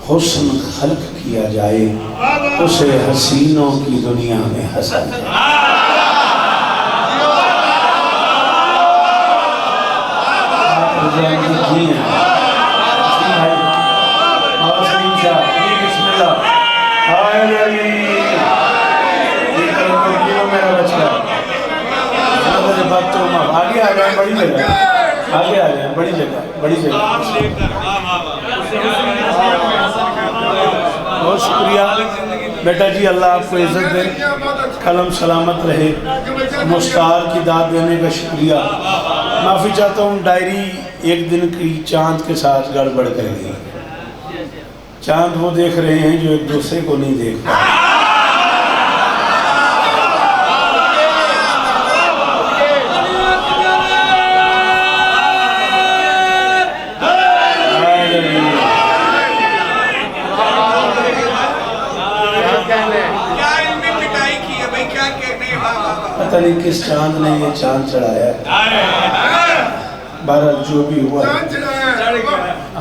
हुस्न खल्क किया जाए, उसे हसीनों की दुनिया में हसन मेरा बच्चा आगे आ गए, बड़ी जगह आगे आ गए, बड़ी जगह बड़ी जगह। बहुत शुक्रिया बेटा जी, अल्लाह आपको इज़्ज़त दे, कलम सलामत रहे। मुश्तार की दाद देने का शुक्रिया। माफ़ी चाहता हूँ, डायरी एक दिन की चाँद के साथ गड़बड़ कर गई। चाँद वो देख रहे हैं जो एक दूसरे को नहीं देख पा। पता नहीं किस चांद ने ये चांद चढ़ाया है। बहरहाल जो भी हुआ,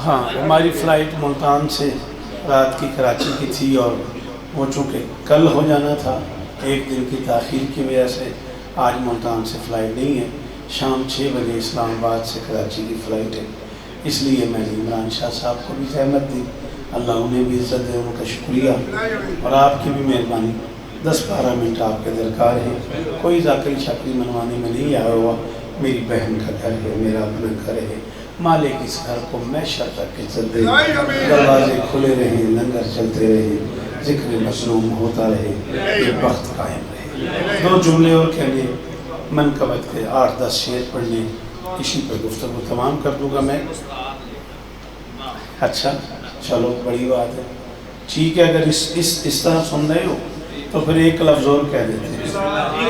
हाँ हमारी फ़्लाइट मुल्तान से रात की कराची की थी और वो चूँकि कल हो जाना था, एक दिन की ताख़ीर की वजह से आज मुल्तान से फ़्लाइट नहीं है। शाम 6 बजे इस्लामाबाद से कराची की फ़्लाइट है, इसलिए मैंने इमरान शाह साहब को भी सहमत दी। अल्लाह उन्हें भी इज़्ज़त दे, उनका शुक्रिया और आपकी भी मेहरबानी। 10-12 मिनट आपके दरकार है। कोई जाकरी शाकरी मनवाने में नहीं आया हुआ। मेरी बहन का घर है, मेरा अपना घर है। मालिक इस घर को मैशर तक इज्जत दे, दरवाजे खुले रहें, लंगर चलते रहे, जिक्र मसलूम होता रहे, ये वक्त कायम रहे। 2 जुमले और कहने, मनकबत के 8-10 शेर पढ़ने, इसी पर गुफ्तगू तमाम कर दूँगा मैं। अच्छा चलो, बड़ी बात है, ठीक है। अगर इस तरह सुन रहे हो तो फिर एक लफ्ज़ और कह देते हैं।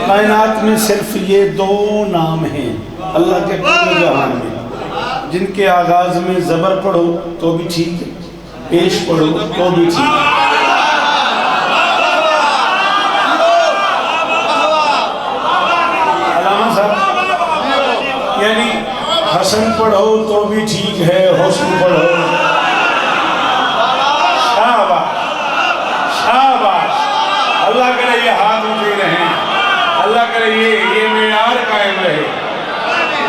कायनात में सिर्फ ये 2 नाम हैं अल्लाह के पूरे जहान में, जिनके आगाज़ में ज़बर पढ़ो तो भी ठीक है, पेश पढ़ो तो भी ठीक है। अलामा साहब, यानी हसन पढ़ो तो भी ठीक है, हुस्न पढ़ो। अल्लाह करे ये हाथ ऊंचे रहें, अल्लाह करे ये मेयार कायम रहे।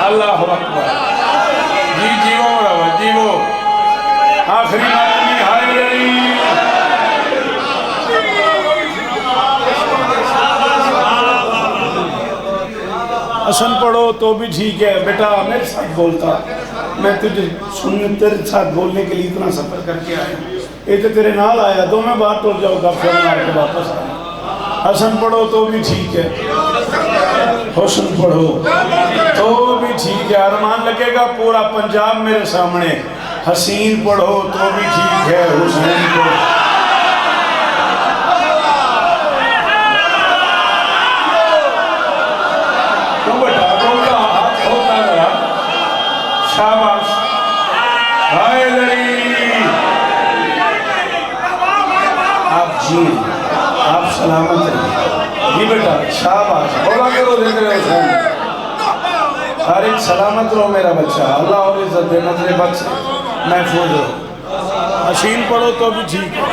अल्लाह अकबर। जी जीवो रहो, जीवो। आखिरी बात में हाय हसन पढ़ो तो भी ठीक है। बेटा मेरे साथ बोलता, मैं तुझे सुन तेरे साथ बोलने के लिए इतना सफ़र करके आया, ये तो तेरे नाल आया, 2 में बात टूट जाऊँगा, फिर मार के वापस आया। हसन पढ़ो तो भी ठीक है, हुस्न पढ़ो तो भी ठीक है। अरमान लगेगा पूरा पंजाब मेरे सामने। हसीन पढ़ो तो भी ठीक है, हुसैन पढ़ो। तो बेटा तुमका हाथ होता गया, शाबाश। हाय आप जी, आप सलामत रहिए। जी बेटा शाबाश, बोला करो, देख रहे हो हर एक सलामत रहो मेरा बच्चा। अल्लाह और इज्जत दे, नजरे बद से महफूज रहो। हसीन पढ़ो तो भी ठीक है,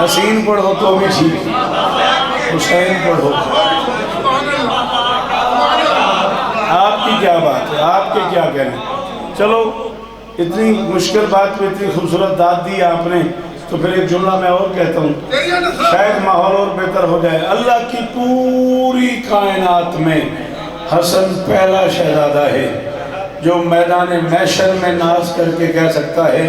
हसीन पढ़ो तो भी ठीक है, हुसैन पढ़ो। आपकी क्या बात है, आपके क्या कहने। चलो, इतनी मुश्किल बात पे इतनी खूबसूरत दाद दी आपने, तो फिर एक जुमला मैं और कहता हूँ, शायद माहौल और बेहतर हो जाए। अल्लाह की पूरी कायनात में हसन पहला शहजादा है जो मैदान महशर में नाज करके कह सकता है,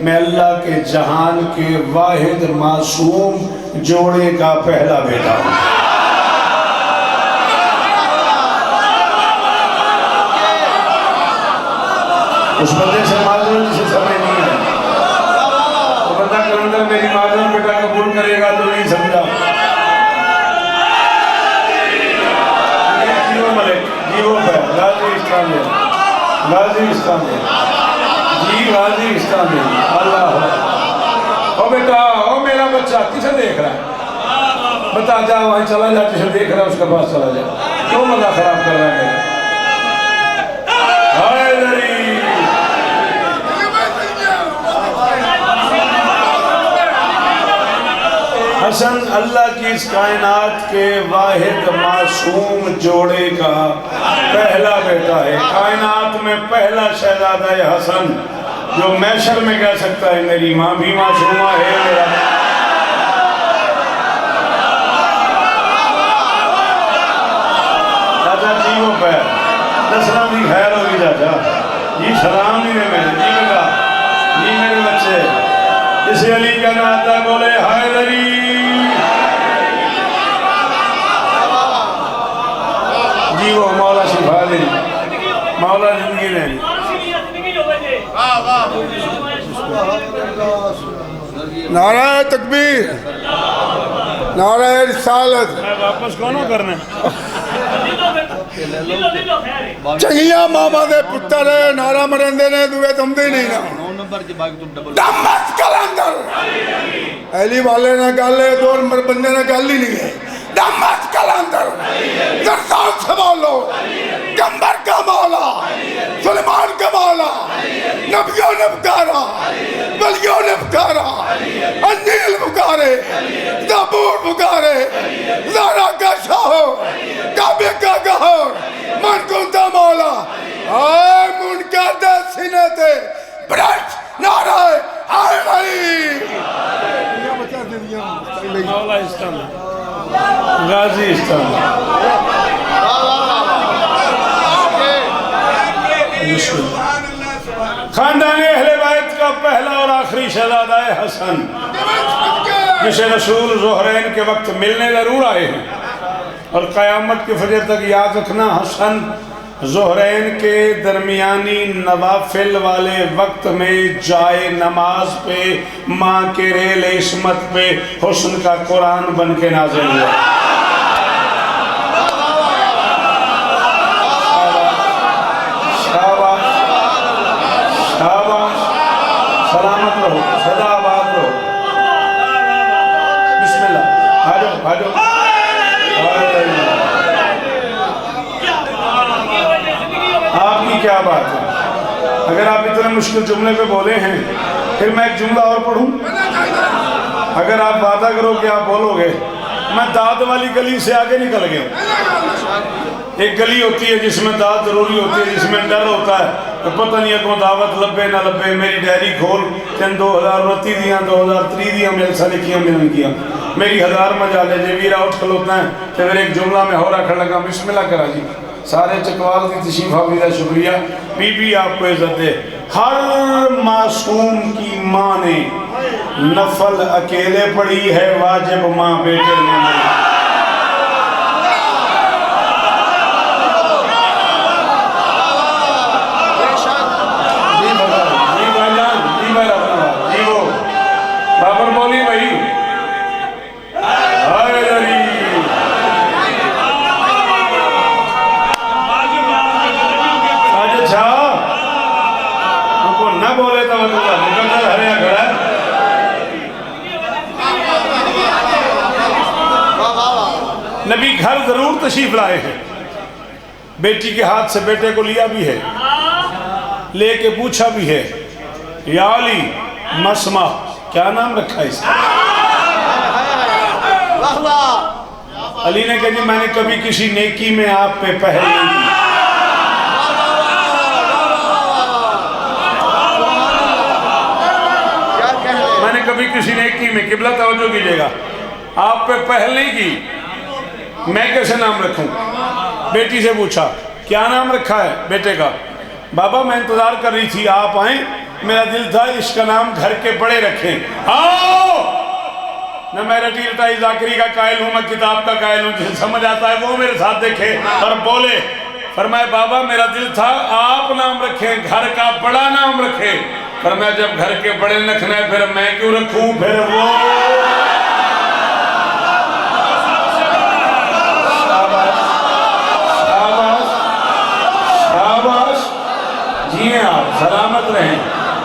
मैं अल्लाह के जहान के वाहिद मासूम जोड़े का पहला बेटा हूँ। उस बंदे से मालूम जिसे समय नहीं है, तो बंदा कलंदर मेरी मालूम बेटा कबूल करेगा तो नहीं समझा। जी गाज़ीस्तान में अल्लाह। ओ बेटा, ओ मेरा बच्चा किसे देख रहा है, बता जा, वहीं चला जा, जिसे देख रहा है उसके पास चला जा, क्यों मजा खराब कर रहा है। हसन अल्लाह की इस कायनात के वाहिद मासूम जोड़े का पहला बेटा है। कायनात में पहला शहजादा है हसन, जो मैशर में कह सकता है मेरी माँ भी मासूमा है। मेरा चाचा जी वो पैर दसना भी खैर होगी चाचा जी, सलाम नहीं है मेरे जी बेटा जी, मेरे बच्चे इसे अली का नाता बोले हैदरी। जी वो मौला शिफा दे, मौला जिंदगी देनी। नारा तकबीर, नारा रिसालत। वापस कौन करने चंगिया मामा दे पुत्र नारा मरेंदे ने दुए तुमदे नहीं ना दमत कलंदर अली वाले ने गल है, दो नंबर बंदे ने गल ही नहीं है। दमत कलंदर दरसान संभालो, गंबर का मौला, सुलेमान का मौला, नबियों ने पुकारा, वलियों ने पुकारा, अंजील पुकारे, ज़बूर पुकारे, ज़ारा का शाहो, काबे का गहर, मन कुंता मौला, आए मुनकर दे सीने ते ब्रश नाराए हाय अली। मौला इस्लाम गाजी इस्लाम खानदान अहले बैत का पहला और आखिरी शहजादा है हसन, जिसे रसूल ज़ुहरैन के वक्त मिलने जरूर आए हैं। और क़यामत के फजर तक याद रखना, हसन ज़ुहरैन के दरमियानी नवाफिल वाले वक्त में जाए नमाज पे माँ के रेल इस्मत पे हुस्न का कुरान बन के नाज़िल हुआ। शाबाश शाबाश, सलामत रहो, सदाबाद रहो। बिस्मिल्लाह, आ जाओ आ जाओ। आपकी क्या बात है, अगर आप इतने मुश्किल जुमले पे बोले हैं फिर मैं एक जुमला और पढ़ूं। अगर आप वादा करो कि आप बोलोगे, मैं दाद वाली गली से आगे निकल गया। एक गली होती है जिसमें दाद जरूरी होती है, जिसमें डर होता है तो पता नहीं है को दावत लब्बे ना लब्बे। मेरी डायरी खोल तेन 2029 दियाँ 2023 दियाँ मेरे साथ लिखियाँ मिलन किया, मेरी 1000 मजाले जे वीरा उठ खलोता है तो फिर एक जुमला में हो रखा लगा। बिस्मिल्लाह करा जी, सारे चकवाल की तशरीफ आवी का शुक्रिया। बीबी आपको इज्जत दे। हर मासूम की माँ ने नफल अकेले पढ़ी है, वाजिब माँ बेटे ने नहीं। बाबर बोली भाई न बोले तो हरिया खड़ा। नबी घर जरूर तशरीफ लाए हैं, बेटी के हाथ से बेटे को लिया भी है, लेके पूछा भी है, या अली मसमा क्या नाम रखा इसका? अली ने कहा जी मैंने कभी किसी नेकी में आप पे पहल नहीं की। मैंने कभी किसी नेकी में, किबला तवज्जो कीजिएगा, आप पे पहल नहीं की, मैं कैसे नाम रखूं? बेटी से पूछा क्या नाम रखा है बेटे का? बाबा मैं इंतजार कर रही थी आप आए, मेरा दिल था इसका नाम घर के बड़े रखें। आओ न मैं रटी रटाई जाकरी का कायल हूँ, मैं किताब का कायल हूँ, जिसे समझ आता है वो मेरे साथ देखे और बोले। फरमाए बाबा मेरा दिल था आप नाम रखें, घर का बड़ा नाम रखें। फरमाया जब घर के बड़े रखना है फिर मैं क्यों रखूं? फिर वो जिए आप सलामत रहें,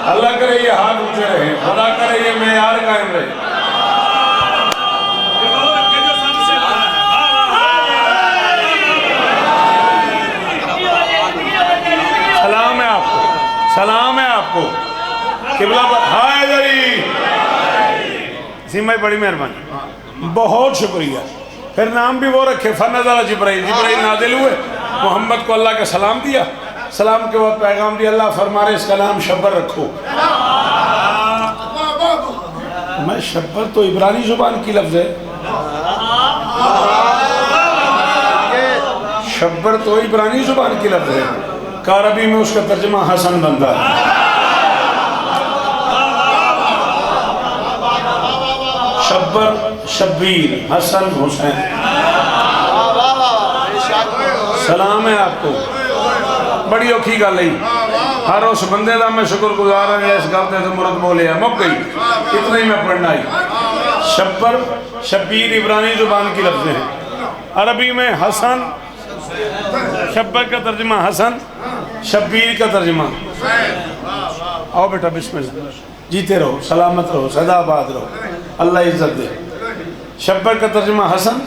अल्लाह करे ये हाथ ऊंचे रहे, खुदा करे ये मेयार कायम रहे। सलाम है आपको, सलाम है आपको। किबला पर हाय जरी सिमाई, बड़ी मेहरबानी। बहुत शुक्रिया। फिर नाम भी वो रखे फनज़ल जिब्राइल, जिब्राइल नाजिल हुए, मोहम्मद को अल्लाह का सलाम दिया, सलाम के बाद पैगाम दिया, अल्लाह फरमा रहे इसका नाम शब्बर रखो। मैं शब्बर तो इब्रानी जुबान की लफ्ज़ है, शब्बर तो इब्रानी जुबान की लफ्ज़ है, अरबी में उसका तर्जमा हसन बनता है। शब्बर, शब्बीर, हसन, हुसैन। सलाम है आपको, बड़ी औखी गल है। हर उस बंदे का मैं शुक्रगुजार हाँ इस गल से मुरद बोले मुक गई, इतना ही मैं पढ़ना ही। शब्बर, शब्बीर इब्रानी जुबान की लफ्ज़ हैं, अरबी में हसन, शब्बर का तर्जमा हसन, शब्बीर का तर्जमा। आओ बेटा बिस्मिल्लाह, जीते रहो, सलामत रहो, सदाबाद रहो, अल्लाह इज्जत दे। शब्बर का तर्जमा हसन,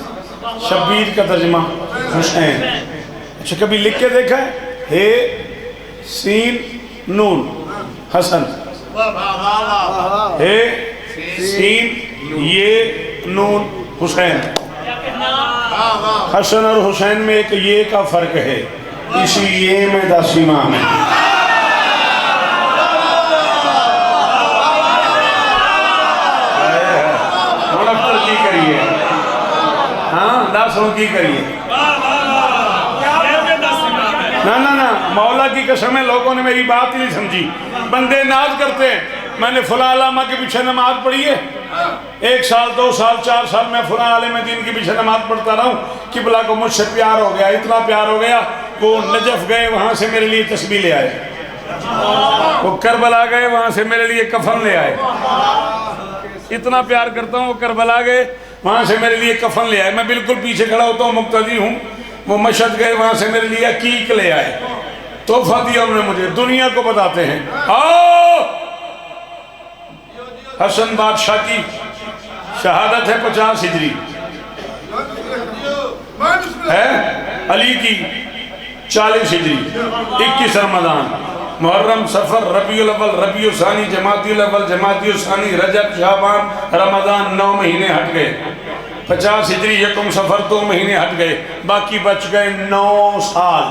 शब्बीर का तर्जमा हुसैन। अच्छा कभी लिख के देखा है? हे सीन नून हसन, हे सीन ये नून हुसैन। हसन और हुसैन में एक ये का फर्क है, इसी ये में 10 इमाम है। की करिए, हाँ 10 की करिए। ना मौला की कसम है, लोगों ने मेरी बात ही नहीं समझी। बंदे नाज करते हैं, मैंने फुला अलामा के पीछे नमाज पढ़ी है, 1 साल 2 साल 4 साल मैं फुला आलिम दीन के पीछे नमाज पढ़ता रहा हूँ। किबला को मुझसे प्यार हो गया, इतना प्यार हो गया, वो नजफ गए, वहाँ से मेरे लिए तस्बीह ले आए, वो करबला गए, वहाँ से मेरे लिए कफन ले आए। इतना प्यार करता हूँ, वो करबला गए, वहाँ से मेरे लिए कफन ले आए। मैं बिल्कुल पीछे खड़ा होता हूँ, मुक्तदी हूँ। वो मशहद गए, वहाँ से मेरे लिए अकीक ले आए, तोहफा दिया उन्होंने मुझे। दुनिया को बताते हैं, आओ हसन बादशाह की शहादत है 50 हिजरी है, अली की 40 हिजरी, 21 रमज़ान, मुहर्रम, सफर, रबीउल अव्वल, रबीउल सानी, जमातियुल अव्वल, जमातियुल सानी, रजब, शाबान, रमज़ान, 9 महीने हट गए। 50 हिजरी, यकम सफर 2 महीने हट गए, बाकी बच गए 9 साल।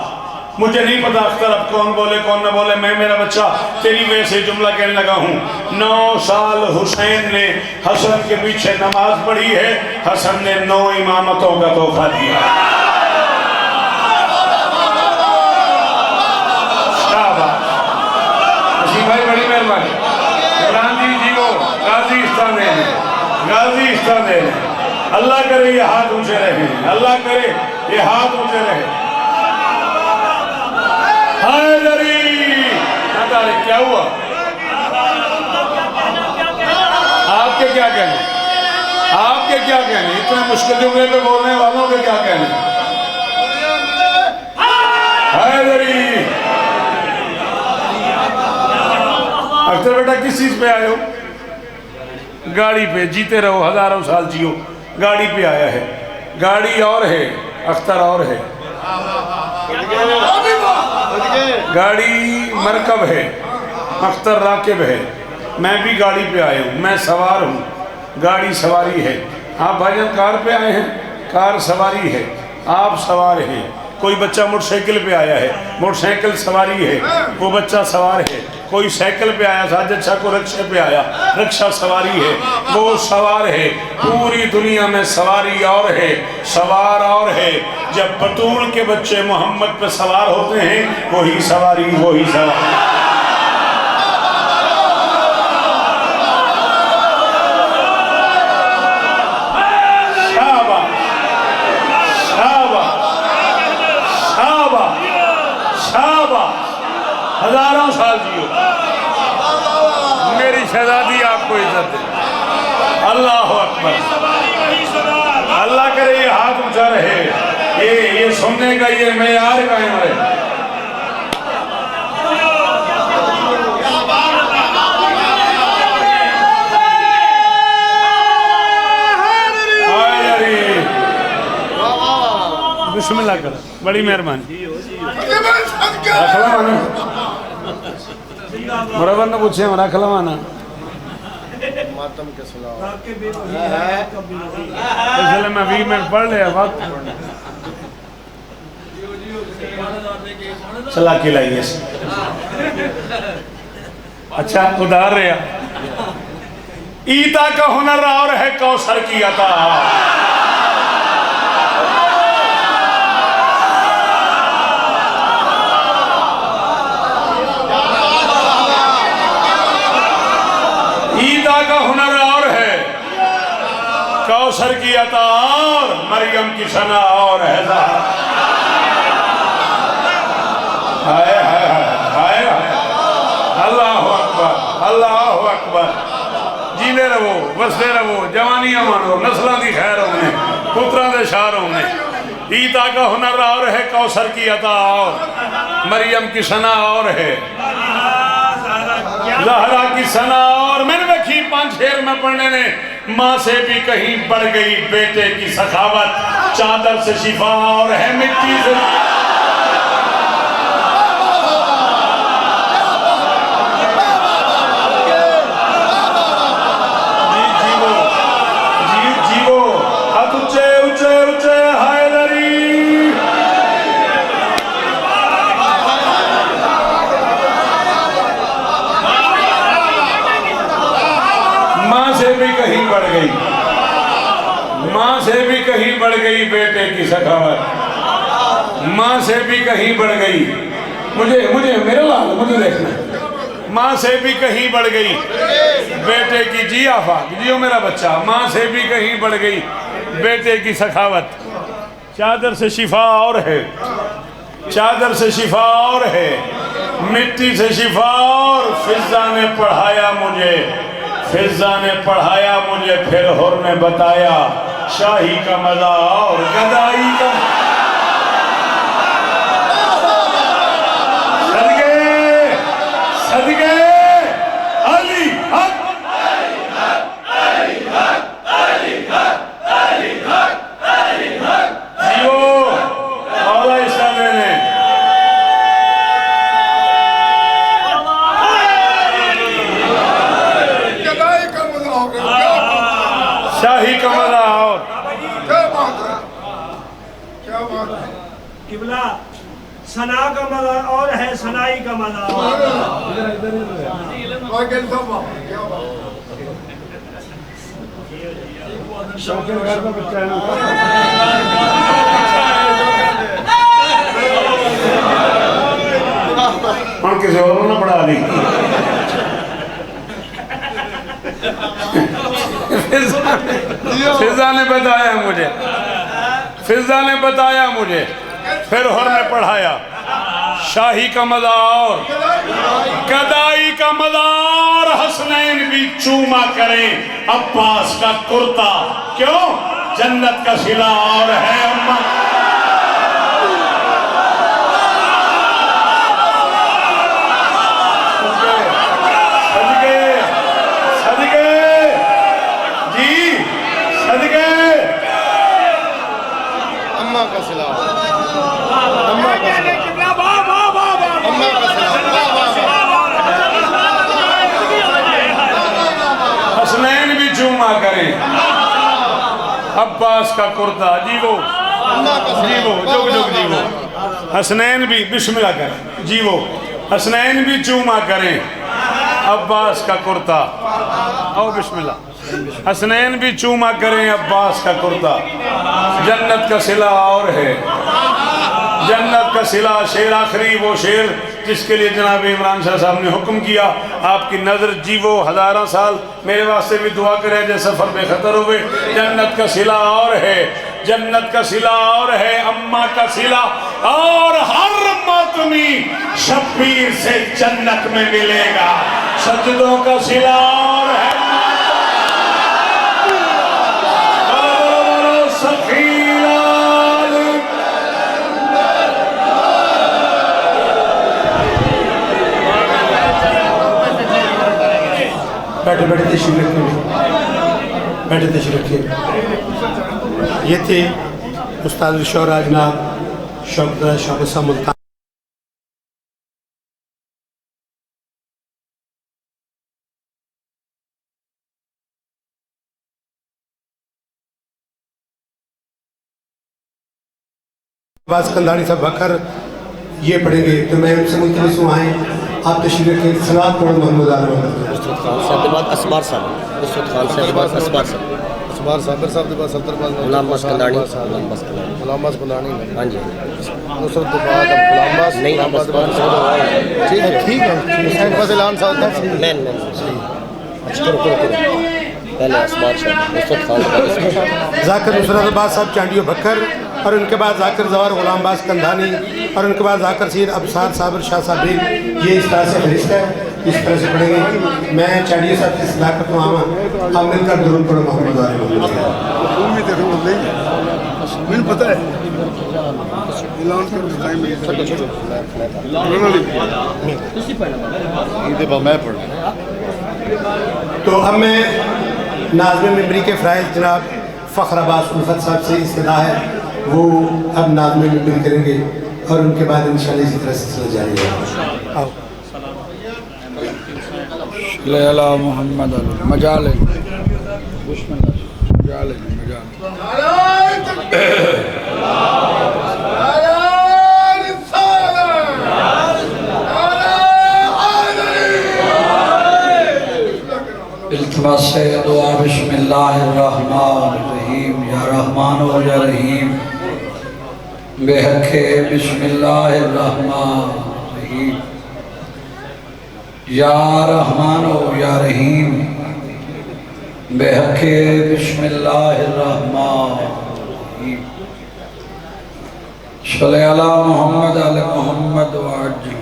मुझे नहीं पता अख्तर अब कौन बोले कौन ना बोले, मैं मेरा बच्चा तेरी वजह से जुमला कहने लगा हूँ। 9 साल हुसैन ने हसन के पीछे नमाज पढ़ी है, हसन ने 9 इमामतों का तोहफा दिया। भाई बड़ी मेहरबानी, गांधी जी को गाजी स्थान है, गाजी स्थान है। अल्लाह करे ये हाथ ऊंचे रहे, अल्लाह करे ये हाथ ऊंचे रहे। क्या हुआ? आपके क्या कहने, आपके क्या कहने, इतने मुश्किल जुमले पे बोलने वालों के क्या कहने? अख्तर बेटा किस चीज पे आए हो? गाड़ी पे। जीते रहो, हजारों साल जियो। गाड़ी पे आया है, गाड़ी और है, अख्तर और है। गाड़ी मरकब है, अख्तर राकिब है। मैं भी गाड़ी पे आया हूँ, मैं सवार हूँ, गाड़ी सवारी है। आप भाईजान कार पे आए हैं, कार सवारी है, आप सवार हैं। कोई बच्चा मोटरसाइकिल पे आया है, मोटरसाइकिल सवारी है, वो बच्चा सवार है। कोई साइकिल पे आया, साजिद शाह को रिक्शे पे आया, रिक्शा सवारी है, वो सवार है। पूरी दुनिया में सवारी और है, सवार और है। जब बतूल के बच्चे मोहम्मद पे सवार होते हैं, वही सवारी, वही सवारी। हजारों साल जियो, मेरी शहजादी आपको इज्जत दे। अल्लाह अकबर। अल्लाह करे ये हाथ ऊंचा रहे, ये सुनने का ये मेयार कायम रहे। बिस्मिल्लाह कर, बड़ी मेहरबानी। मुरवर ने पूछे रख लवाना मातम के सलाम इसलिए मैं 20 मिनट पढ़ लिया वक्त चला के लाइए। अच्छा उधार रहा ईता का हुनर और है कौसर की अता। ईता का हुनर और है कौसर की अता और मरियम की सना और है हाय हाय हाय हाय अल्लाह अकबर अल्लाह अकबर। जीने रहो वसदे रहो जवानियां मानो नस्लों की खैर होने पुत्रों के शार होने। ईता का हुनर और है कौसर की अता और मरियम की सना और है ज़हरा की सना और। मैंने देखी 5 शेर में पढ़ने ने माँ से भी कहीं बढ़ गई बेटे की सखावत चादर से शिफा और है मिट्टी से। माँ से भी कहीं बढ़ गई बेटे की सखावत माँ से भी कहीं बढ़ गई। मुझे मुझे मेरे लाल मुझे देखना माँ से भी कहीं बढ़ गई बेटे की जी आफा जियो मेरा बच्चा। माँ से भी कहीं बढ़ गई बेटे की सखावत चादर से शिफा और है चादर से शिफा और है मिट्टी से शिफा और। फिजा ने पढ़ाया मुझे फिजा ने पढ़ाया मुझे फिर हुर ने बताया शाही का मजा और गदाई का। सदके सदके अली हक अली हक अली हक अली हक अली हक अली हक जियो मौला इस्लाम ने शाही का मजा और क्या बात है क्या बात है। किबला सना का मजा और है सनाई का मजा और। हम किसी और ने पढ़ा दी फिजा ने बताया मुझे फिजा ने बताया मुझे फिर हुर ने पढ़ाया शाही का मजा और गदाई का मजा और। हसनैन भी चूमा करें अब्बास का कुर्ता क्यों जन्नत का सिला और है अम्मा। अम्मा का सलाम अम्मा का सलाम अम्मा का सलाम। हसनैन भी चूमा करें अब्बास का कुर्ता जीवो जीवो जुग जुग जीवो। हसनैन भी बिस्मिल्लाह करें जीवो हसनैन भी चूमा करें अब्बास का कुर्ता आओ बिस्मिल्लाह। हसनैन भी चूमा करें अब्बास का कुर्ता जन्नत का सिला और है जन्नत का सिला। शेर आखिरी वो शेर जिसके लिए जनाब इमरान शाह साहब ने हुक्म किया आपकी नज़र जीवो हज़ारों साल मेरे वास्ते भी दुआ करे जैसे सफ़र बेखतर हुए। जन्नत का सिला और है जन्नत का सिला और है अम्मा का सिला और हर मातमी शब्बीर से जन्नत में मिलेगा सजदों का सिला और है बैठे बैठे तशरीफ रखिए बैठे तशरीफ रखिए। ये थे उस्ताद शौराज नाब शौकत शाह मुल्तान। अब्बास कंधानी साहब बकर ये पढ़ेंगे तो मैं उनसे मुल्तमस हूँ आएँ आप तशरीफ रखें। सलात पढ़ो मोहम्मद आल मोहम्मद। नुसरत खान साहब के बाद असबार साहब, नुसरत खान साहब के बाद असबार साहब, असबार साबिर साहब के बाद सत्तर बाद गुलाम बस कंधानी, गुलाम बस कंधानी। गुलाम बस कंधानी नहीं। हाँ जी नुसरत के बाद अब गुलाम बस नहीं, गुलाम बस असबार साहब। ठीक है ठीक है बस ऐलान साहब था। मैन अच्छा करो पहले असबार साहब, नुसरत खान के बाद असबार साहब। जाकिर नुसरत अब्बास साहब चांडियो बकर और उनके बाद जाकिर जवार गुलाम अब्बास कंधानी और उनके बाद जाकिर सैयद अबसार साबिर शाह साहब। ये इस तरह से फरिश्ता है, इस तरह से पढ़ेंगे। मैं चांडियो साहब की सलाह करता हूँ हम मिलकर दुरूद पढ़ो मोहम्मद आल मोहम्मद। मैंने पता है ऐलान करो टाइम मैं पढ़। तो अब मैं नाज़िम मिंबरी के फ़राइज़ जनाब फ़ख्र अब्बास उल्फत साहब से इस्तदा है, वो अब नाज़िम मिंबरी करेंगे और उनके बाद इंशाअल्लाह इसी तरह सिलसिला जारी है। आओ अला मोहम्मद मजाल इल्तिमास दुआ बिस्मिल्लाहिर्रहमानिर्रहीम या रहमान या रहीम बेहक़े बिस्मिल्लाहिर्रहमानिर्रहीम या रहमान या रहीम बेहक़े बिस्मिल्लाहिर्रहमानिर्रहीम सल्लल्लाहु अला मोहम्मद व अल मोहम्मद व अज्जल